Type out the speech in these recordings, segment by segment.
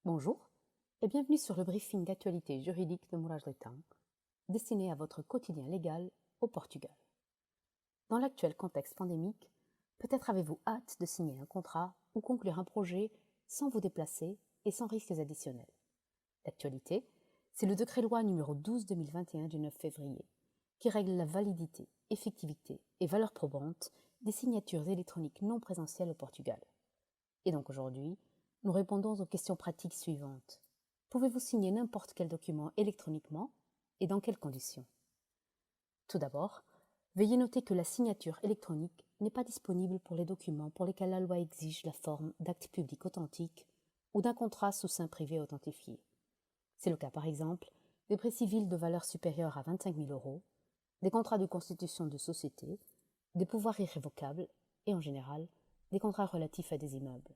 Bonjour et bienvenue sur le briefing d'actualité juridique de Mourad Letain, destiné à votre quotidien légal au Portugal. Dans l'actuel contexte pandémique, peut-être avez-vous hâte de signer un contrat ou conclure un projet sans vous déplacer et sans risques additionnels. L'actualité, c'est le décret-loi numéro 12/2021 du 9 février, qui règle la validité, effectivité et valeur probante des signatures électroniques non présentielles au Portugal. Et donc aujourd'hui, nous répondons aux questions pratiques suivantes. Pouvez-vous signer n'importe quel document électroniquement et dans quelles conditions? Tout d'abord, veuillez noter que la signature électronique n'est pas disponible pour les documents pour lesquels la loi exige la forme d'acte public authentique ou d'un contrat sous seing privé authentifié. C'est le cas par exemple des prêts civils de valeur supérieure à 25 000 €, des contrats de constitution de société, des pouvoirs irrévocables et en général des contrats relatifs à des immeubles.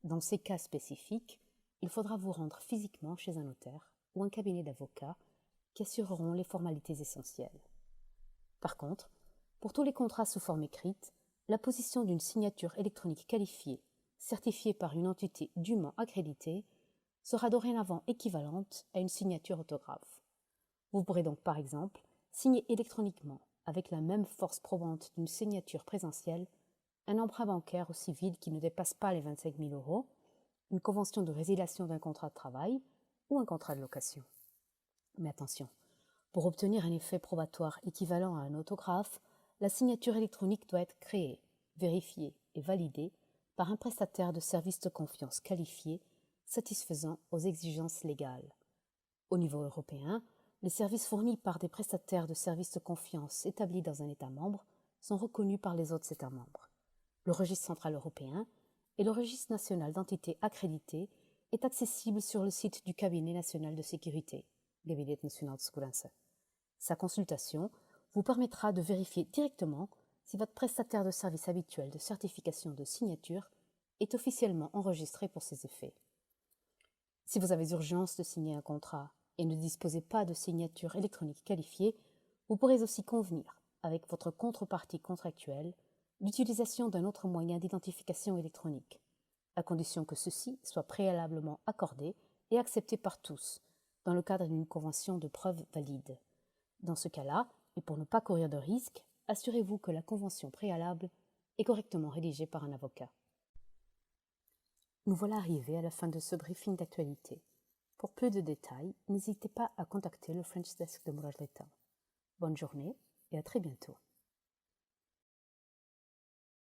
Dans ces cas spécifiques, il faudra vous rendre physiquement chez un notaire ou un cabinet d'avocats qui assureront les formalités essentielles. Par contre, pour tous les contrats sous forme écrite, la position d'une signature électronique qualifiée, certifiée par une entité dûment accréditée, sera dorénavant équivalente à une signature autographe. Vous pourrez donc par exemple signer électroniquement, avec la même force probante d'une signature présentielle, un emprunt bancaire ou civil qui ne dépasse pas les 25 000 €, une convention de résiliation d'un contrat de travail ou un contrat de location. Mais attention, pour obtenir un effet probatoire équivalent à un autographe, la signature électronique doit être créée, vérifiée et validée par un prestataire de services de confiance qualifié satisfaisant aux exigences légales. Au niveau européen, les services fournis par des prestataires de services de confiance établis dans un État membre sont reconnus par les autres États membres. Le registre central européen et le registre national d'entités accréditées est accessible sur le site du cabinet national de sécurité, Gabinet Nacional de Segurança. Sa consultation vous permettra de vérifier directement si votre prestataire de service habituel de certification de signature est officiellement enregistré pour ces effets. Si vous avez urgence de signer un contrat et ne disposez pas de signature électronique qualifiée, vous pourrez aussi convenir, avec votre contrepartie contractuelle, l'utilisation d'un autre moyen d'identification électronique, à condition que ceci soit préalablement accordé et accepté par tous, dans le cadre d'une convention de preuve valide. Dans ce cas-là, et pour ne pas courir de risques, assurez-vous que la convention préalable est correctement rédigée par un avocat. Nous voilà arrivés à la fin de ce briefing d'actualité. Pour plus de détails, n'hésitez pas à contacter le French Desk de Mourad Letain. Bonne journée et à très bientôt.